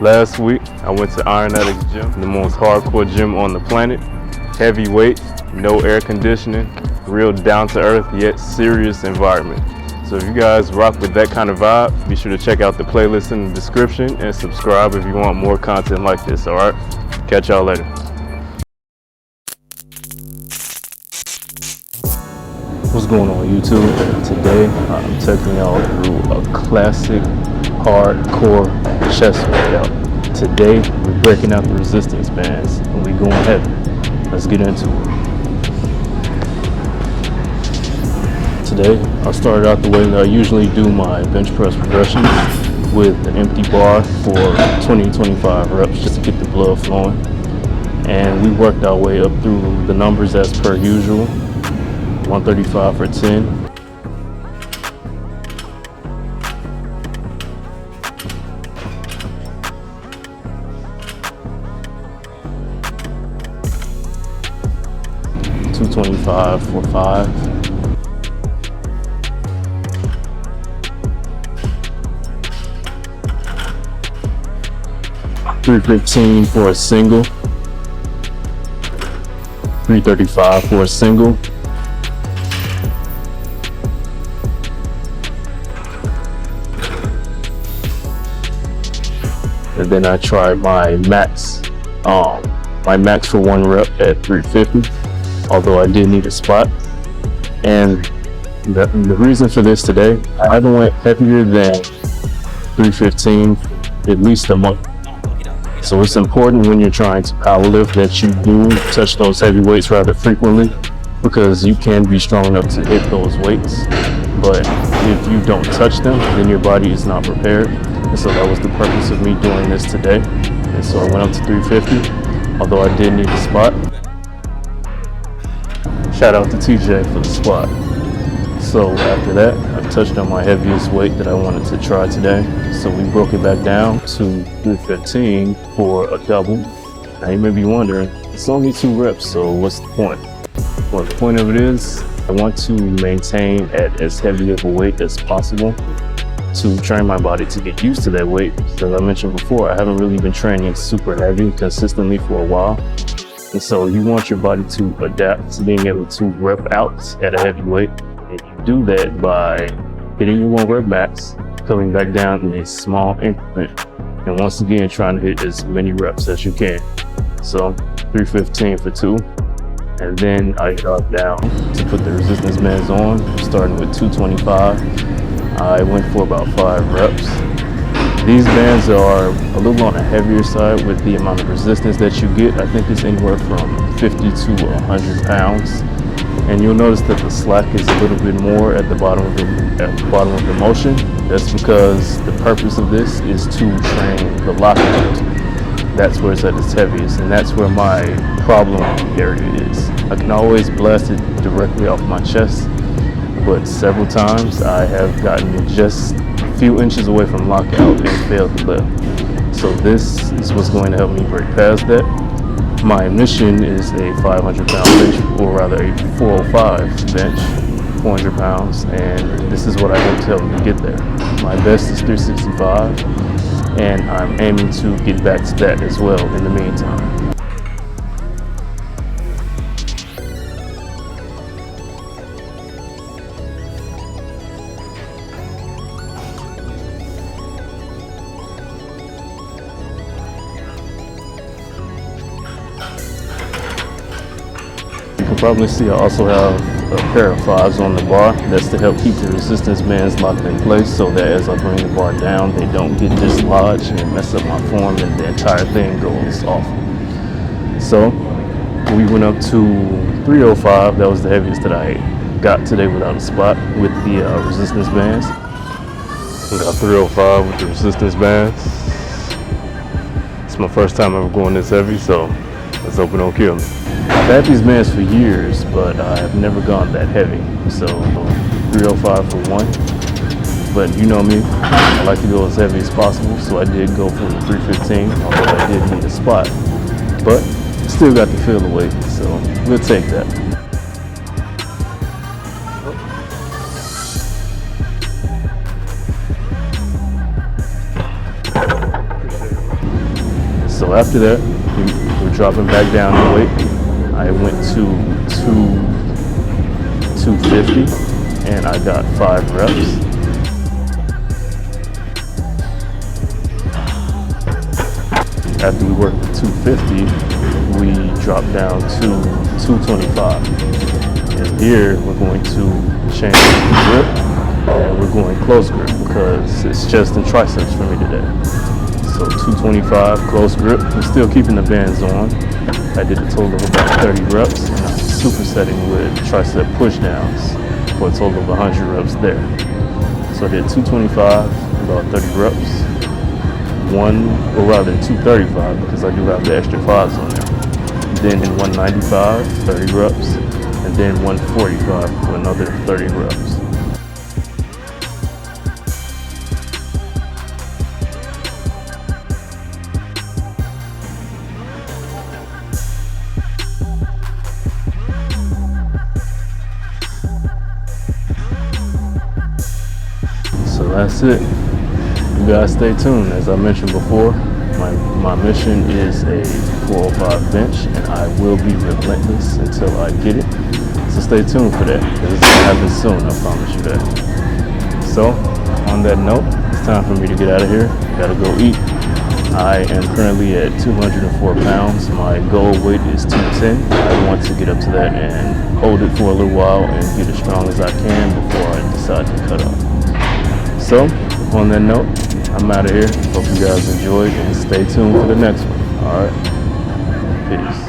Last week, I went to Kenetic Gym, the most hardcore gym on the planet. Heavy weights, no air conditioning, real down-to-earth yet serious environment. So if you guys rock with that kind of vibe, be sure to check out the playlist in the description and subscribe if you want more content like this, all right? Catch y'all later. What's going on YouTube? Today I'm taking y'all through a classic hardcore chest workout. Today we're breaking out the resistance bands and we're going heavy. Let's get into it. Today I started out the way that I usually do my bench press progressions with an empty bar for 20-25 reps just to get the blood flowing. And we worked our way up through the numbers as per usual. 135 for 10. $225 for 5. $315 for a single. $335 for a single. And then I tried my max for 1 rep at 350, although I did need a spot. And the reason for this today, I haven't went heavier than 315 at least a month. So it's important when you're trying to powerlift that you do touch those heavy weights rather frequently, because you can be strong enough to hit those weights, but if you don't touch them, then your body is not prepared. And so that was the purpose of me doing this today. And so I went up to 350, although I did need a spot. Shout out to TJ for the spot. So after that, I touched on my heaviest weight that I wanted to try today. So we broke it back down to 315 for a double. Now you may be wondering, it's only 2 reps, so what's the point? Well, the point of it is, I want to maintain at as heavy of a weight as possible to train my body to get used to that weight. As I mentioned before, I haven't really been training super heavy consistently for a while. And so you want your body to adapt to being able to rep out at a heavy weight. And you do that by hitting your 1 rep max, coming back down in a small increment, and once again trying to hit as many reps as you can. So 315 for 2. And then I got down to put the resistance bands on, starting with 225. I went for about 5 reps. These bands are a little on the heavier side with the amount of resistance that you get. I think it's anywhere from 50 to 100 pounds. And you'll notice that the slack is a little bit more at the bottom of the motion. That's because the purpose of this is to train the lockout. That's where it's at its heaviest, and that's where my problem area is. I can always blast it directly off my chest, but several times I have gotten just a few inches away from lockout and failed to lift. So this is what's going to help me break past that. My mission is a 500-pound bench, or rather a 405 bench, 400 pounds, and this is what I hope to help me get there. My best is 365, and I'm aiming to get back to that as well in the meantime. You can probably see I also have a pair of 5s on the bar. That's to help keep the resistance bands locked in place so that as I bring the bar down, they don't get dislodged and mess up my form and the entire thing goes off. So we went up to 305. That was the heaviest that I got today without a spot with the resistance bands. We got 305 with the resistance bands. It's my first time ever going this heavy, so let's hope it don't kill me. I've had these bands for years, but I have never gone that heavy. So 305 for 1. But you know me, I like to go as heavy as possible, so I did go for the 315, although I did need a spot. But still got the feel of weight, so we'll take that. So after that, we're dropping back down in weight. I went to 250 and I got 5 reps. After we worked at 250, we dropped down to 225. And here we're going to change the grip and we're going close grip because it's chest and triceps for me today. So 225 close grip. I'm still keeping the bands on. I did a total of about 30 reps and I'm supersetting with tricep push downs for a total of 100 reps there. So I did 225, about 30 reps. 235 because I do have the extra 5s on there. Then in 195, 30 reps, and then 145 for another 30 reps. So that's it. You guys stay tuned. As I mentioned before, my mission is a 405 bench and I will be relentless until I get it. So stay tuned for that because it's gonna happen soon, I promise you that. So on that note, it's time for me to get out of here. Gotta go eat. I am currently at 204 pounds. My goal weight is 210. I want to get up to that and hold it for a little while and get as strong as I can before I decide to cut off. So on that note, I'm out of here. Hope you guys enjoyed and stay tuned for the next one. All right. Peace.